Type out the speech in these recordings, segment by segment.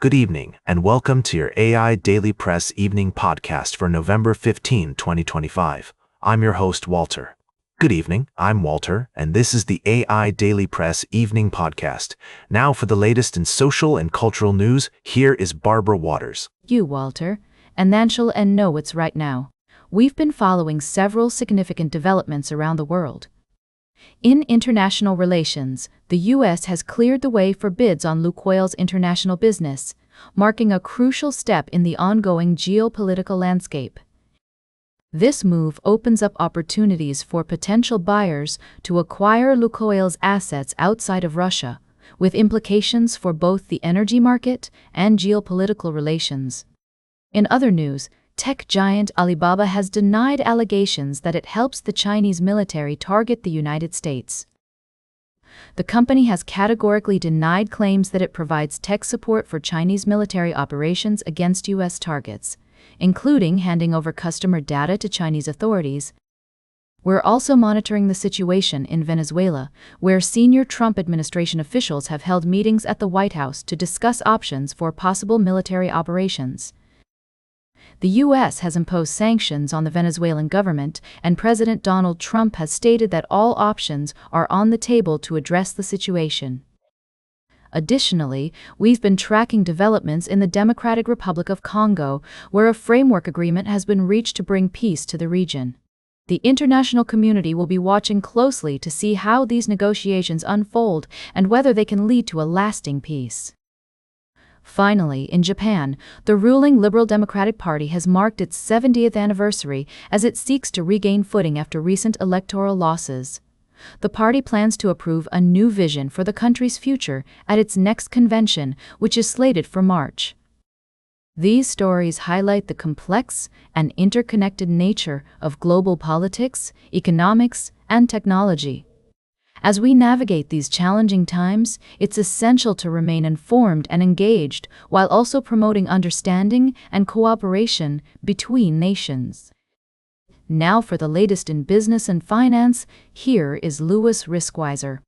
Good evening, and welcome to your AIDailyPress evening podcast for November 15, 2025. I'm your host, Walter. Good evening, I'm Walter, and this is the AIDailyPress evening podcast. Now for the latest in social and cultural news, here is Barbara Waters. You, Walter, and Nanshul and know what's right now. We've been following several significant developments around the world. In international relations, the U.S. has cleared the way for bids on Lukoil's international business, marking a crucial step in the ongoing geopolitical landscape. This move opens up opportunities for potential buyers to acquire Lukoil's assets outside of Russia, with implications for both the energy market and geopolitical relations. In other news, tech giant Alibaba has denied allegations that it helps the Chinese military target the United States. The company has categorically denied claims that it provides tech support for Chinese military operations against U.S. targets, including handing over customer data to Chinese authorities. We're also monitoring the situation in Venezuela, where senior Trump administration officials have held meetings at the White House to discuss options for possible military operations. The U.S. has imposed sanctions on the Venezuelan government, and President Donald Trump has stated that all options are on the table to address the situation. Additionally, we've been tracking developments in the Democratic Republic of Congo, where a framework agreement has been reached to bring peace to the region. The international community will be watching closely to see how these negotiations unfold and whether they can lead to a lasting peace. Finally, in Japan, the ruling Liberal Democratic Party has marked its 70th anniversary as it seeks to regain footing after recent electoral losses. The party plans to approve a new vision for the country's future at its next convention, which is slated for March. These stories highlight the complex and interconnected nature of global politics, economics, and technology. As we navigate these challenging times, it's essential to remain informed and engaged while also promoting understanding and cooperation between nations. Now for the latest in business and finance, here is Louis Riskwiser.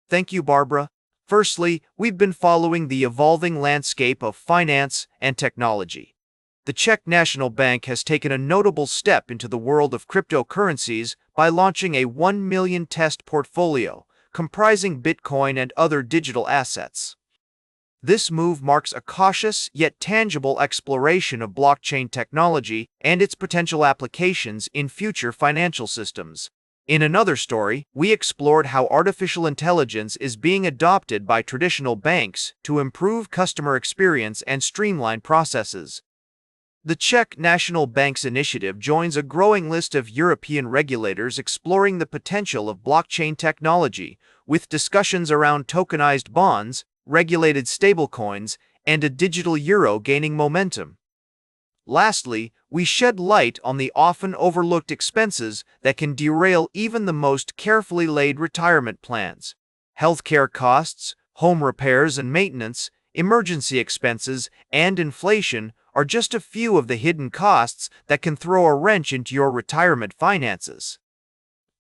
Thank you, Barbara. Firstly, we've been following the evolving landscape of finance and technology. The Czech National Bank has taken a notable step into the world of cryptocurrencies by launching a 1 million test portfolio, comprising Bitcoin and other digital assets. This move marks a cautious yet tangible exploration of blockchain technology and its potential applications in future financial systems. In another story, we explored how artificial intelligence is being adopted by traditional banks to improve customer experience and streamline processes. The Czech National Bank's initiative joins a growing list of European regulators exploring the potential of blockchain technology, with discussions around tokenized bonds, regulated stablecoins, and a digital euro gaining momentum. Lastly, we shed light on the often overlooked expenses that can derail even the most carefully laid retirement plans. Healthcare costs, home repairs and maintenance, emergency expenses, and inflation are just a few of the hidden costs that can throw a wrench into your retirement finances.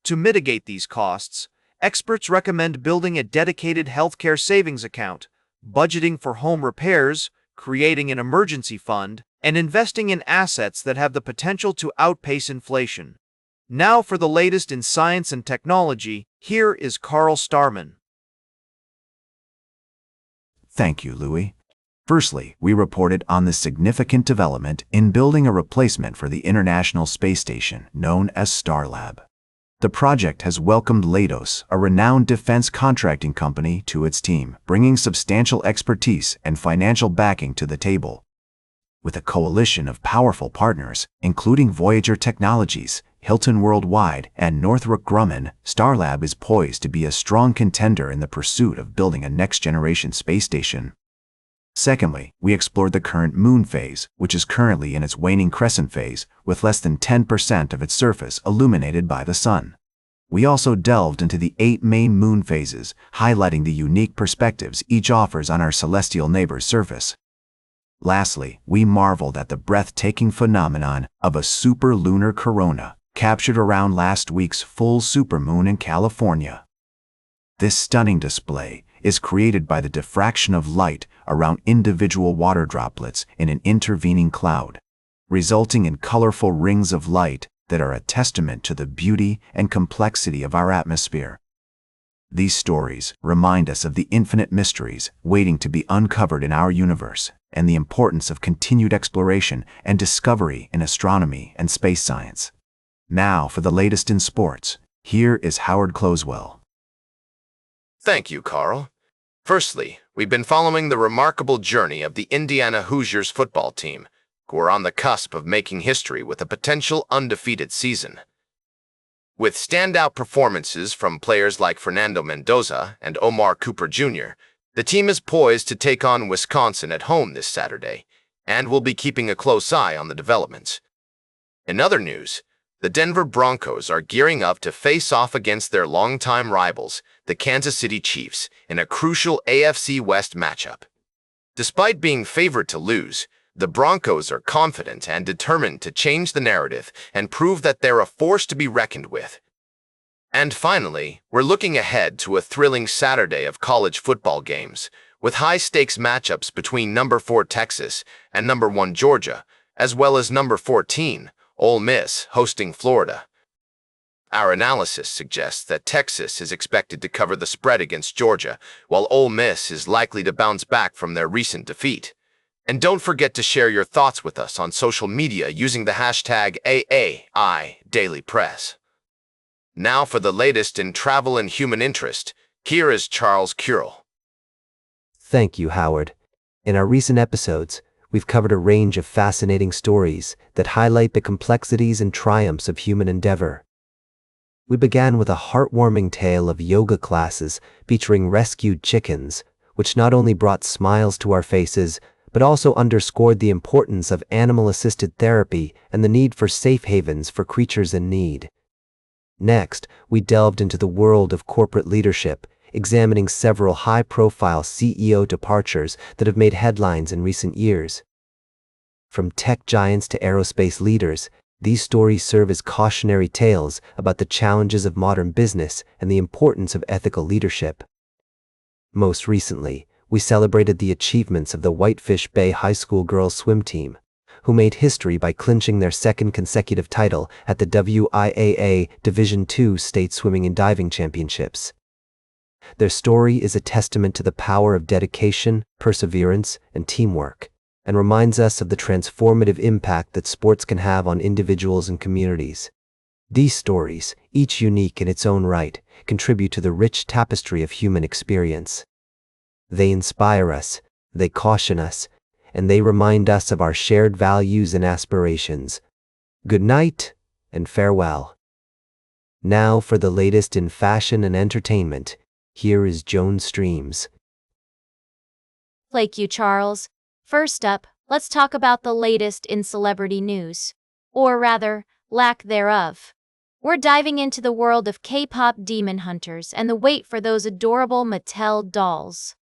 To mitigate these costs, experts recommend building a dedicated healthcare savings account, budgeting for home repairs, creating an emergency fund, and investing in assets that have the potential to outpace inflation. Now for the latest in science and technology, here is Carl Starman. Thank you, Louis. Firstly, we reported on the significant development in building a replacement for the International Space Station known as Starlab. The project has welcomed Leidos, a renowned defense contracting company, to its team, bringing substantial expertise and financial backing to the table. With a coalition of powerful partners, including Voyager Technologies, Hilton Worldwide, and Northrop Grumman, Starlab is poised to be a strong contender in the pursuit of building a next-generation space station. Secondly, we explored the current moon phase, which is currently in its waning crescent phase, with less than 10% of its surface illuminated by the sun. We also delved into the 8 main moon phases, highlighting the unique perspectives each offers on our celestial neighbor's surface. Lastly, we marveled at the breathtaking phenomenon of a superlunar corona, captured around last week's full supermoon in California. This stunning display is created by the diffraction of light around individual water droplets in an intervening cloud, resulting in colorful rings of light that are a testament to the beauty and complexity of our atmosphere. These stories remind us of the infinite mysteries waiting to be uncovered in our universe and the importance of continued exploration and discovery in astronomy and space science. Now for the latest in sports, here is Howard Closewell. Thank you, Carl. Firstly, we've been following the remarkable journey of the Indiana Hoosiers football team, who are on the cusp of making history with a potential undefeated season. With standout performances from players like Fernando Mendoza and Omar Cooper Jr., the team is poised to take on Wisconsin at home this Saturday, and will be keeping a close eye on the developments. In other news, the Denver Broncos are gearing up to face off against their longtime rivals, the Kansas City Chiefs, in a crucial AFC West matchup. Despite being favored to lose, the Broncos are confident and determined to change the narrative and prove that they're a force to be reckoned with. And finally, we're looking ahead to a thrilling Saturday of college football games, with high-stakes matchups between number 4 Texas and number 1 Georgia, as well as number 14, Ole Miss, hosting Florida. Our analysis suggests that Texas is expected to cover the spread against Georgia, while Ole Miss is likely to bounce back from their recent defeat. And don't forget to share your thoughts with us on social media using the hashtag AIDailyPress. Now for the latest in travel and human interest, here is Charles Curl. Thank you, Howard. In our recent episodes, we've covered a range of fascinating stories that highlight the complexities and triumphs of human endeavor. We began with a heartwarming tale of yoga classes featuring rescued chickens, which not only brought smiles to our faces, but also underscored the importance of animal-assisted therapy and the need for safe havens for creatures in need. Next, we delved into the world of corporate leadership, examining several high-profile CEO departures that have made headlines in recent years. From tech giants to aerospace leaders, these stories serve as cautionary tales about the challenges of modern business and the importance of ethical leadership. Most recently, we celebrated the achievements of the Whitefish Bay High School girls swim team, who made history by clinching their second consecutive title at the WIAA Division II State Swimming and Diving Championships. Their story is a testament to the power of dedication, perseverance, and teamwork, and reminds us of the transformative impact that sports can have on individuals and communities. These stories, each unique in its own right, contribute to the rich tapestry of human experience. They inspire us, they caution us, and they remind us of our shared values and aspirations. Good night and farewell. Now for the latest in fashion and entertainment, here is Joan Streams. Thank you, Charles. First up, let's talk about the latest in celebrity news. Or rather, lack thereof. We're diving into the world of K-pop demon hunters and the wait for those adorable Mattel dolls.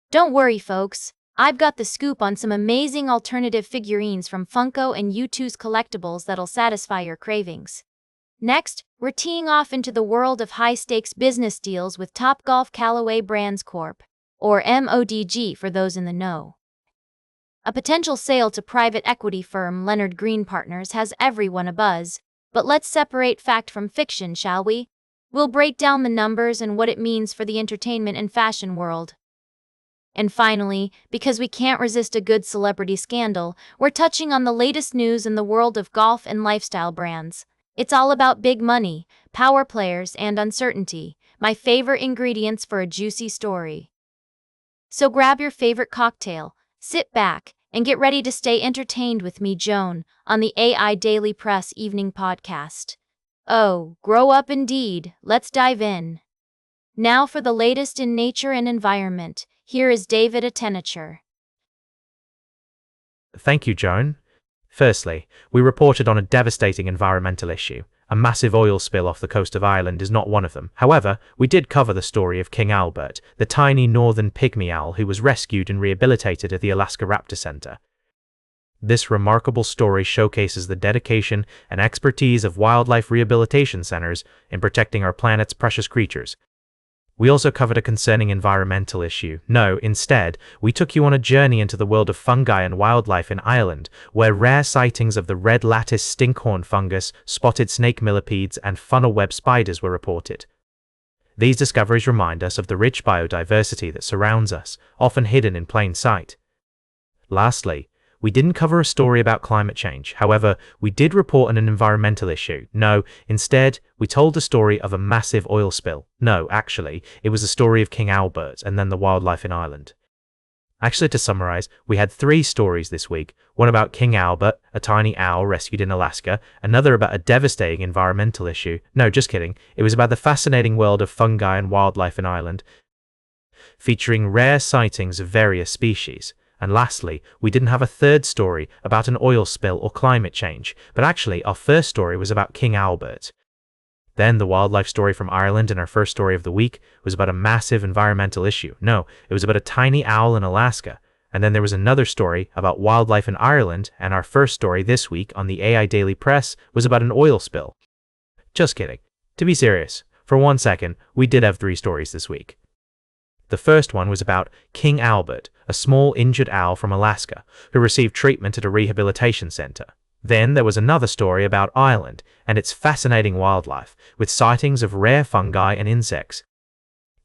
Don't worry, folks. I've got the scoop on some amazing alternative figurines from Funko and U2's collectibles that'll satisfy your cravings. Next, we're teeing off into the world of high-stakes business deals with Topgolf Callaway Brands Corp., or MODG for those in the know. A potential sale to private equity firm Leonard Green Partners has everyone abuzz, but let's separate fact from fiction, shall we? We'll break down the numbers and what it means for the entertainment and fashion world. And finally, because we can't resist a good celebrity scandal, we're touching on the latest news in the world of golf and lifestyle brands. It's all about big money, power players, and uncertainty, my favorite ingredients for a juicy story. So grab your favorite cocktail, sit back, and get ready to stay entertained with me, Joan, on the AI Daily Press Evening Podcast. Oh, grow up indeed, let's dive in. Now for the latest in nature and environment. Here is David Attenacher. Thank you, Joan. Firstly, we reported on a devastating environmental issue. A massive oil spill off the coast of Ireland is not one of them. However, we did cover the story of King Albert, the tiny northern pygmy owl who was rescued and rehabilitated at the Alaska Raptor Center. This remarkable story showcases the dedication and expertise of wildlife rehabilitation centers in protecting our planet's precious creatures. We also covered a concerning environmental issue. No, instead, we took you on a journey into the world of fungi and wildlife in Ireland, where rare sightings of the red lattice stinkhorn fungus, spotted snake millipedes, and funnel web spiders were reported. These discoveries remind us of the rich biodiversity that surrounds us, often hidden in plain sight. Lastly, we didn't cover a story about climate change. However, we did report on an environmental issue. No, instead, we told the story of a massive oil spill. No, actually, it was the story of King Albert and then the wildlife in Ireland. Actually, to summarize, we had 3 stories this week. One about King Albert, a tiny owl rescued in Alaska. Another about a devastating environmental issue. No, just kidding. It was about the fascinating world of fungi and wildlife in Ireland, featuring rare sightings of various species. And lastly, we didn't have a third story about an oil spill or climate change, but actually our first story was about King Albert. Then the wildlife story from Ireland and our first story of the week was about a massive environmental issue. No, it was about a tiny owl in Alaska. And then there was another story about wildlife in Ireland, and our first story this week on the AIDailyPress was about an oil spill. Just kidding. To be serious, for 1 second, we did have 3 stories this week. The first one was about King Albert, a small injured owl from Alaska, who received treatment at a rehabilitation center. Then there was another story about Ireland and its fascinating wildlife, with sightings of rare fungi and insects,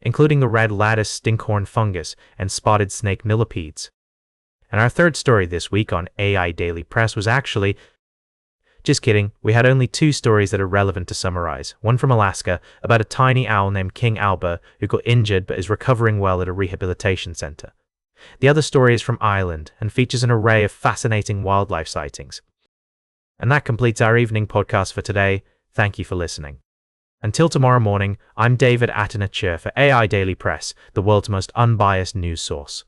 including the red lattice stinkhorn fungus and spotted snake millipedes. And our third story this week on AIDailyPress was actually... Just kidding, we had only 2 stories that are relevant to summarize. One from Alaska, about a tiny owl named King Albert who got injured but is recovering well at a rehabilitation center. The other story is from Ireland and features an array of fascinating wildlife sightings. And that completes our evening podcast for today. Thank you for listening. Until tomorrow morning, I'm David Attenachur for AIDailyPress, the world's most unbiased news source.